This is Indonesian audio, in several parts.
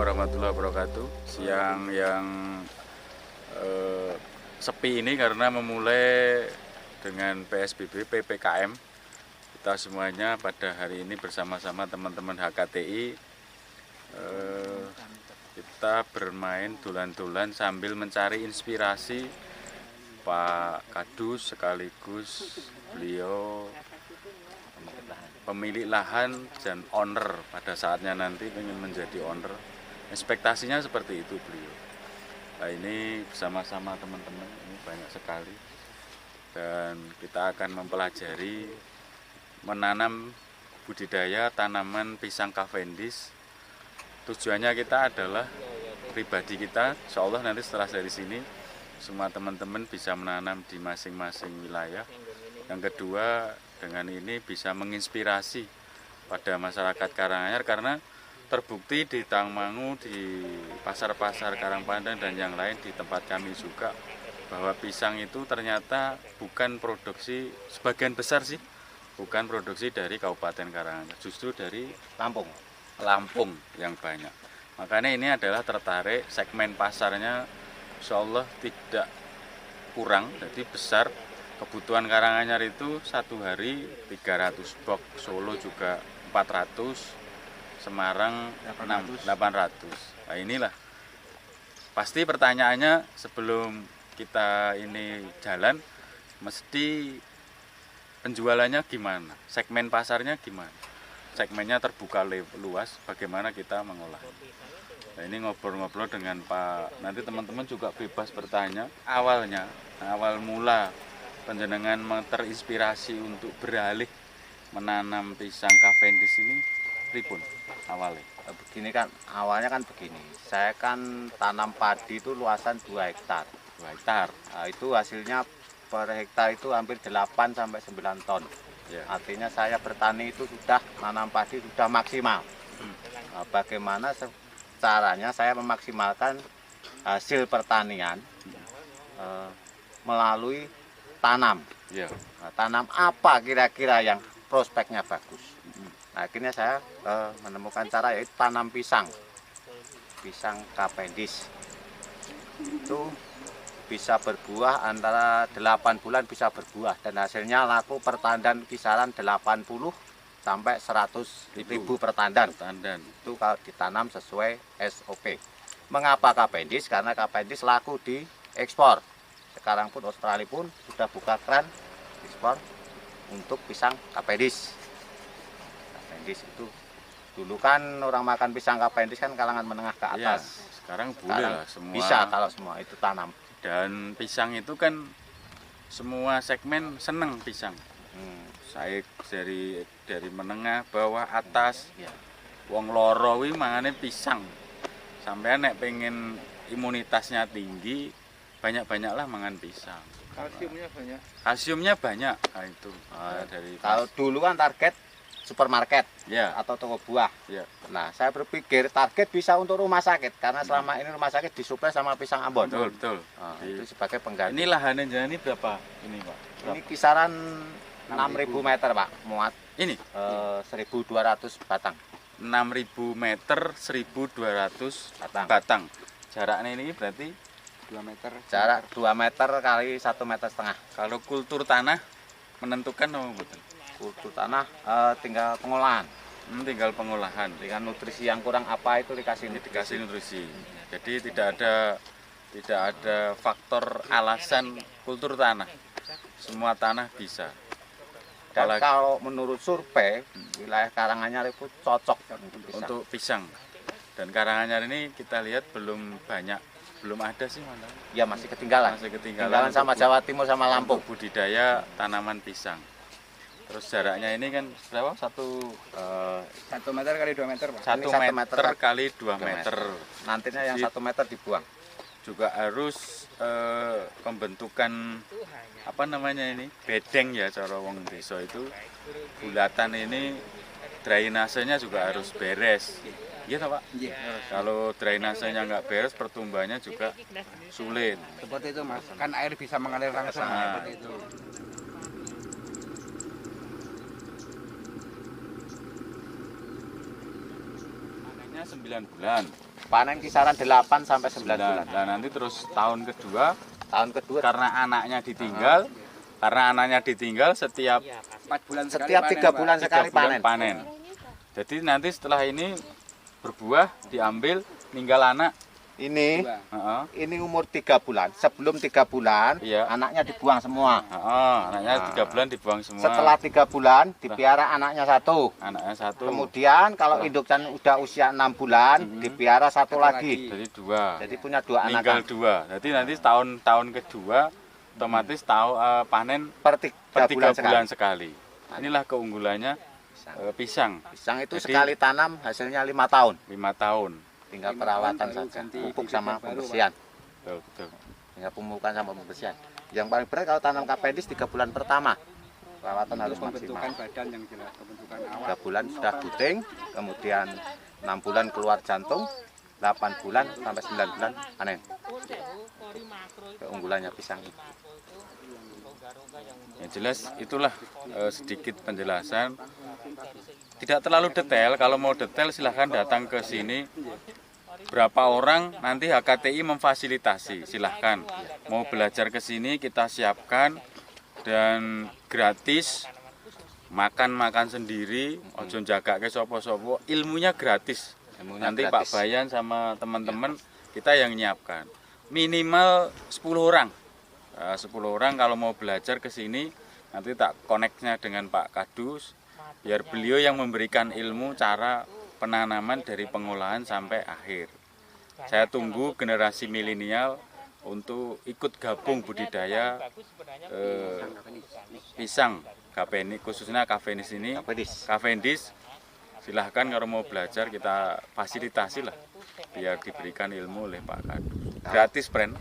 warahmatullahi wabarakatuh. Siang yang sepi ini karena memulai dengan PSBB, PPKM. Kita semuanya pada hari ini bersama-sama teman-teman HKTI kita bermain tulan-tulan sambil mencari inspirasi. Pak Kadus sekaligus beliau pemilik lahan dan owner, pada saatnya nanti ingin menjadi owner. Ekspektasinya seperti itu beliau. Nah, ini bersama-sama teman-teman ini banyak sekali, dan kita akan mempelajari menanam budidaya tanaman pisang Cavendish. Tujuannya kita adalah pribadi kita, insya Allah nanti setelah dari sini semua teman-teman bisa menanam di masing-masing wilayah. Yang kedua, dengan ini bisa menginspirasi pada masyarakat Karanganyar, karena terbukti di Tangmangu, di pasar-pasar Karangpandan dan yang lain di tempat kami juga, bahwa pisang itu ternyata bukan produksi, sebagian besar sih bukan produksi dari Kabupaten Karanganyar, justru dari Lampung yang banyak. Makanya ini adalah tertarik, segmen pasarnya insya Allah tidak kurang, jadi besar. Kebutuhan Karanganyar itu satu hari 300 box, Solo juga 400, Semarang 800. Nah, inilah pasti pertanyaannya sebelum kita ini jalan, mesti penjualannya gimana, segmen pasarnya gimana, segmennya terbuka luas, bagaimana kita mengolah. Nah, ini ngobrol-ngobrol dengan Pak, nanti teman-teman juga bebas bertanya. Awal mula panjenengan terinspirasi untuk beralih menanam pisang Cavendish ini pripun awalnya? Begini kan, awalnya kan begini, saya kan tanam padi itu luasan 2 hektar. 2 hektar. Nah, itu hasilnya per hektar itu hampir 8 sampai 9 ton. Ya. Artinya saya bertani itu sudah nanam padi sudah maksimal. Nah, bagaimana caranya saya memaksimalkan hasil pertanian melalui tanam. Ya. Nah, tanam apa kira-kira yang prospeknya bagus. Nah, akhirnya saya menemukan cara, yaitu tanam pisang Cavendish. Itu bisa berbuah antara 8 bulan bisa berbuah, dan hasilnya laku per tandan kisaran 80 sampai 100.000 per tandan. Itu kalau ditanam sesuai SOP. Mengapa Cavendish? Karena Cavendish laku di ekspor. Sekarang pun Australia pun sudah buka keran ekspor untuk pisang Cavendish. Cavendish itu dulu kan orang makan pisang Cavendish kan kalangan menengah ke atas. Ya, sekarang boleh lah semua. Bisa kalau semua itu tanam. Dan pisang itu kan semua segmen seneng pisang. Saya dari menengah, bawah, atas. Ya. Wong loro kuwi mangane pisang. Sampean nek pengen imunitasnya tinggi, banyak-banyaklah mangan pisang. Kalsiumnya banyak. Nah, itu dari kalau dulu kan target supermarket ya, atau toko buah. Ya. Nah, saya berpikir target bisa untuk rumah sakit, karena selama ini rumah sakit disuplai sama pisang Ambon. Betul. Nah, itu sebagai pengganti. Ini lahannya ini berapa ini, Pak? Ini kisaran 6.000 meter, Pak, muat. Ini 1.200 batang. 6.000 meter, 1.200 batang. Jaraknya ini berarti 2 meter. Jarak 2 meter kali 1,5 meter. Kalau kultur tanah menentukan apa betul? Kultur tanah tinggal pengolahan. Tinggal pengolahan. Dengan nutrisi yang kurang apa itu dikasih nutrisi. Jadi tidak ada faktor alasan kultur tanah. Semua tanah bisa. Dan kalau menurut survei, wilayah Karanganyar itu cocok untuk pisang. Dan Karanganyar ini kita lihat belum ada sih, mana? Ya, masih ketinggalan. Ketinggalan sama Jawa Timur sama Lampung. Budidaya tanaman pisang. Terus jaraknya ini kan berapa? 1 meter kali 2 meter, Pak. 1 meter kali 2 meter. Nantinya yang 1 meter dibuang. Juga harus pembentukan apa namanya ini, bedeng ya, cara wong desa itu bulatan ini, drainasenya juga harus beres. Iya Pak? Iya. Kalau drainasenya nggak beres, pertumbuhannya juga sulit. Seperti itu Mas, kan air bisa mengalir langsung seperti itu. panennya 9 bulan. Panen kisaran 8 sampai 9 bulan. Nah, nanti terus tahun kedua Tahun kedua karena anaknya ditinggal setiap 4 bulan setiap 3 bulan 3 sekali bulan panen. panen. Jadi nanti setelah ini berbuah diambil ninggal anak. Ini Heeh. ini umur 3 bulan. Sebelum 3 bulan Iya. anaknya dibuang semua. Heeh, anaknya Nah. 3 bulan dibuang semua. Setelah 3 bulan dipiara anaknya 1. Anaknya 1. Kemudian kalau indukan udah usia 6 bulan dipiara 1 lagi. Jadi 2. Jadi punya 2 anak Ninggal 2. Jadi nanti tahun kedua otomatis panen per per 3 3 bulan bulan sekali. sekali. Inilah keunggulannya pisang. Pisang itu Jadi- sekali tanam hasilnya 5 tahun. 5 tahun. Tinggal 5 perawatan tahun baru saja, ganti pupuk bibit sama yang baru, pembersihan. Betul, betul. Tinggal pemupukan sama pembersihan. Yang paling berat kalau tanam Cavendish 3 bulan pertama. Perawatan harus maksimal. Pembentukan badan yang jelas, pembentukan awal. 3 bulan sudah buting, kemudian 6 bulan keluar jantung, 8 bulan sampai 9 bulan panen. Keunggulannya pisang itu. Yang jelas itulah sedikit penjelasan. Tidak terlalu detail, kalau mau detail silahkan datang ke sini. Berapa orang nanti HKTI memfasilitasi, silahkan. Mau belajar ke sini kita siapkan dan gratis. Makan sendiri, ojo jaga ke sopo-sopo, ilmunya gratis. Ilmunya Nanti gratis. Pak Bayan sama teman-teman kita yang nyiapkan. Minimal 10 orang. 10 orang kalau mau belajar ke sini, nanti tak koneknya dengan Pak Kadus, biar beliau yang memberikan ilmu cara penanaman dari pengolahan sampai akhir. Saya tunggu generasi milenial untuk ikut gabung budidaya pisang Cavendish, khususnya Cavendish ini. Cavendish, silahkan kalau mau belajar kita fasilitasi lah, biar diberikan ilmu oleh Pak Kadus. Gratis, friend.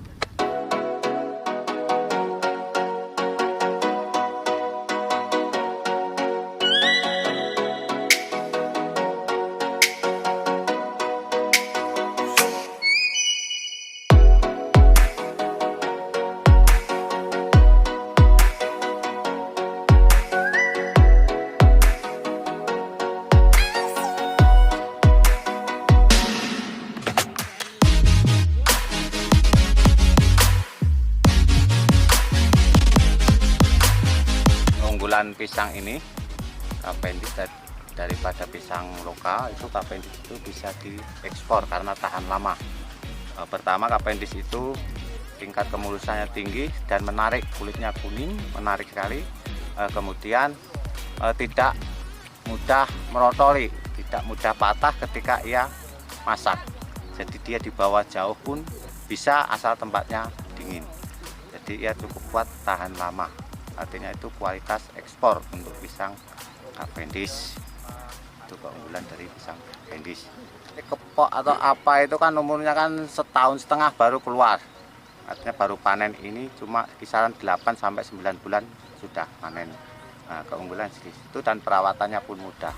Keunggulan pisang ini Cavendish daripada pisang lokal itu Cavendish itu bisa diekspor karena tahan lama. Pertama Cavendish itu tingkat kemulusannya tinggi dan menarik, kulitnya kuning, menarik sekali. Kemudian tidak mudah merotoli, tidak mudah patah ketika ia masak. Jadi dia dibawa jauh pun bisa asal tempatnya dingin. Jadi ia cukup kuat, tahan lama. Artinya itu kualitas ekspor untuk pisang Cavendish. Itu keunggulan dari pisang Cavendish. Kepok atau apa itu kan umurnya kan setahun setengah baru keluar. Artinya baru panen ini cuma kisaran 8 sampai 9 bulan sudah panen. Nah, keunggulan itu dan perawatannya pun mudah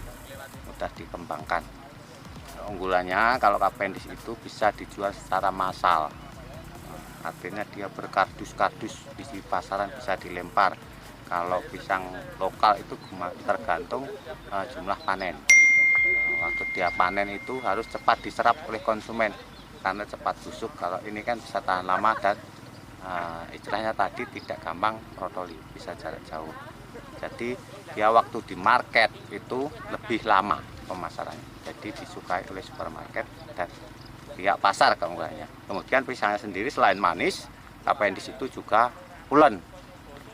dikembangkan. Keunggulannya kalau Cavendish itu bisa dijual secara massal. Artinya dia berkardus-kardus di pasaran bisa dilempar. Kalau pisang lokal itu tergantung jumlah panen. Waktu dia panen itu harus cepat diserap oleh konsumen karena cepat busuk. Kalau ini kan bisa tahan lama dan istilahnya tadi tidak gampang protoli, bisa jarak jauh. Jadi dia waktu di market itu lebih lama pemasarannya. Jadi disukai oleh supermarket dan pihak pasar keunggulannya. Kemudian pisangnya sendiri selain manis, Cavendish itu juga pulen,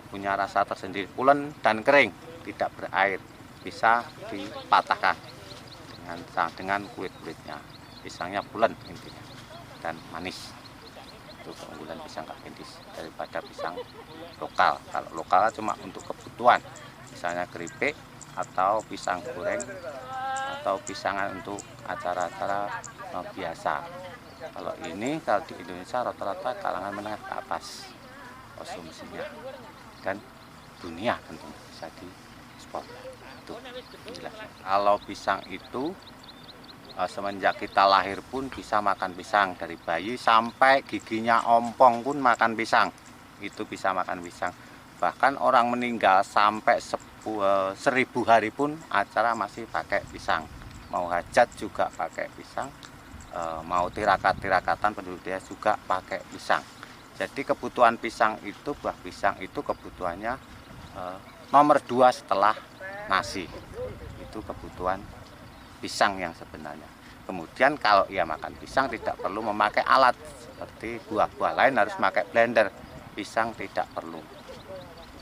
punya rasa tersendiri, pulen dan kering, tidak berair, bisa dipatahkan dengan kulit-kulitnya. Pisangnya pulen intinya dan manis. Itu keunggulan pisang Cavendish daripada pisang lokal. Kalau lokal cuma untuk kebutuhan, misalnya keripik atau pisang goreng atau pisangan untuk acara-acara biasa. Kalau ini kalau di Indonesia rata-rata kalangan menengah ke atas konsumsinya dan dunia tentunya bisa diekspor. Itu penjelasan. Kalau pisang itu semenjak kita lahir pun bisa makan pisang, dari bayi sampai giginya ompong pun makan pisang. Itu bisa makan pisang. Bahkan orang meninggal sampai 1000 hari pun acara masih pakai pisang. mau hajat juga pakai pisang, mau tirakat-tirakatan penduduk desa juga pakai pisang. Jadi kebutuhan pisang itu, buah pisang itu kebutuhannya nomor 2 setelah nasi. Itu kebutuhan pisang yang sebenarnya. Kemudian kalau ia makan pisang tidak perlu memakai alat seperti buah-buah lain harus pakai blender. Pisang tidak perlu,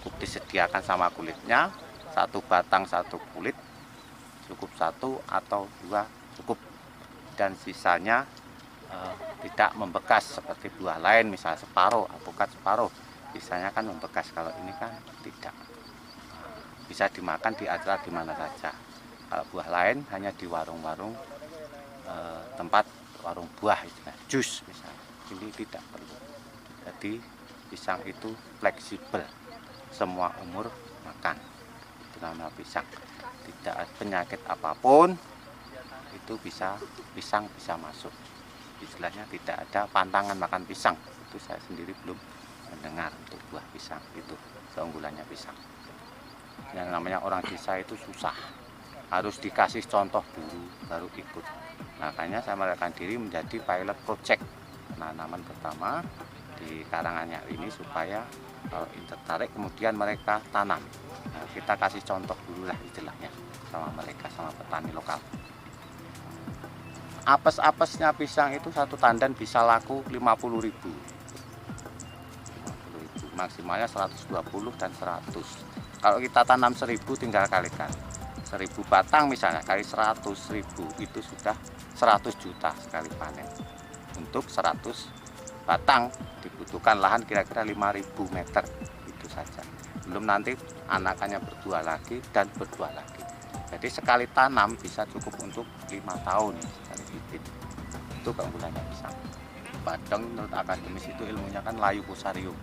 cukup disediakan sama kulitnya, 1 batang 1 kulit, cukup 1 atau 2 cukup, dan sisanya tidak membekas seperti buah lain, misalnya separuh, alpukat separuh, sisanya kan membekas. Kalau ini kan tidak, bisa dimakan di acara di mana saja. Kalau buah lain hanya di warung-warung, tempat warung buah, jus misalnya, ini tidak perlu. Jadi pisang itu fleksibel, semua umur makan, itu namanya pisang. Tidak ada penyakit apapun, itu pisang bisa masuk. Istilahnya tidak ada pantangan makan pisang, itu saya sendiri belum mendengar untuk buah pisang. Itu keunggulannya pisang. Yang namanya orang desa itu susah, harus dikasih contoh dulu baru ikut. Makanya saya merekan diri menjadi pilot project penanaman pertama di Karanganyar ini, supaya kalau tertarik kemudian mereka tanam. Nah, kita kasih contoh dulu lah istilahnya sama mereka, sama petani lokal. Apes-apesnya pisang itu 1 tandan bisa laku 50.000. Maksimalnya 120 dan 100. Kalau kita tanam 1000 tinggal kalikan. 1000 batang misalnya kali 100.000 itu sudah 100 juta sekali panen. Untuk 100 batang dibutuhkan lahan kira-kira 5.000 meter, itu saja. Belum nanti anakannya berbuah lagi dan berbuah lagi. Jadi sekali tanam bisa cukup untuk 5 tahun sekali bibit. Itu keunggulannya pisang. Badeng menurut akademis itu ilmunya kan layu fusarium.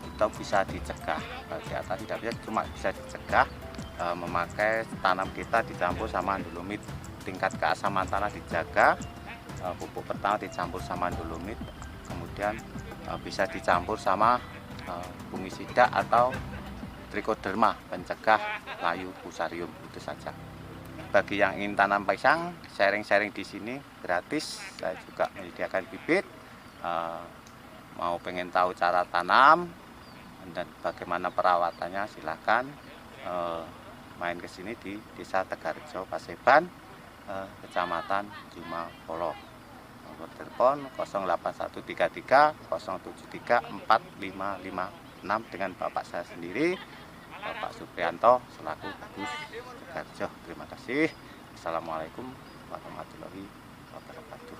Itu bisa dicegah. Di atas tidak bisa, cuma bisa dicegah memakai tanam kita dicampur sama dolomit. Tingkat keasaman tanah dijaga. Pupuk pertama dicampur sama dolomit. Kemudian bisa dicampur sama fungisida atau trichoderma pencegah layu fusarium, itu saja. Bagi yang ingin tanam pisang, sharing-sharing di sini gratis. Saya juga menyediakan bibit. Mau pengen tahu cara tanam dan bagaimana perawatannya, silakan main ke sini di Desa Tegarjo, Paseban, Kecamatan Jumapolo. Nomor telepon 08133 073 4556 dengan Bapak saya sendiri, Bapak Suprianto selaku Gus Tegarjo. Terima kasih. Assalamualaikum warahmatullahi wabarakatuh.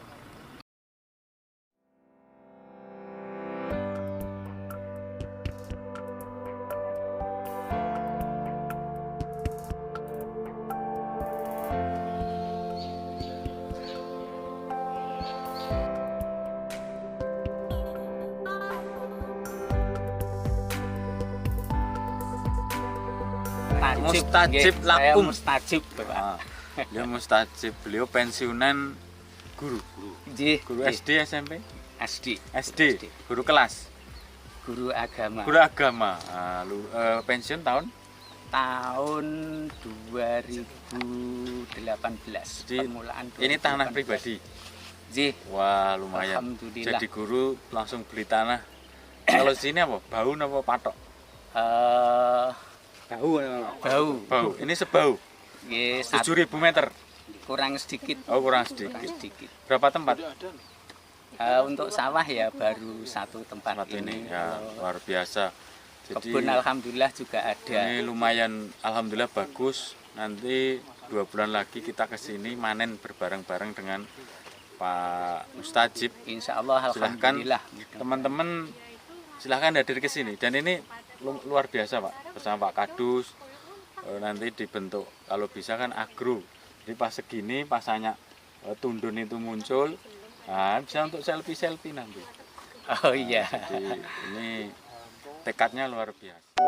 Mustajib Saya lakum. mustajib, Bapak. Beliau mustajib, beliau pensiunan guru. Guru SD, SMP, SD, guru kelas, Guru agama. guru agama. Pensiun tahun Tahun 2018. Di- Permulaan ini tanah 2018. pribadi. Ji, Wah, lumayan. Alhamdulillah. Jadi guru langsung beli tanah. Kalau sini apa? Baun apa patok? bau. Bau. Ini sebau. Nggih, 7.000 meter. kurang sedikit. Oh, kurang Kurang sedikit. sedikit. Berapa tempat? Untuk sawah ya baru 1 tempat Tempat ini ini. ya luar biasa. Jadi Kebun alhamdulillah juga ada. ini lumayan, alhamdulillah bagus. Nanti 2 bulan lagi kita ke sini manen berbareng-bareng dengan Pak Mustajib. Insya Allah Silahkan alhamdulillah. teman-teman, silahkan hadir ke sini. Dan ini luar biasa Pak, bersama Pak Kadus. Nanti dibentuk, kalau bisa kan agro. Jadi pas segini, pasanya tundun itu muncul, nah, bisa untuk selfie-selfie nanti. Oh iya. Jadi ini tekadnya luar biasa.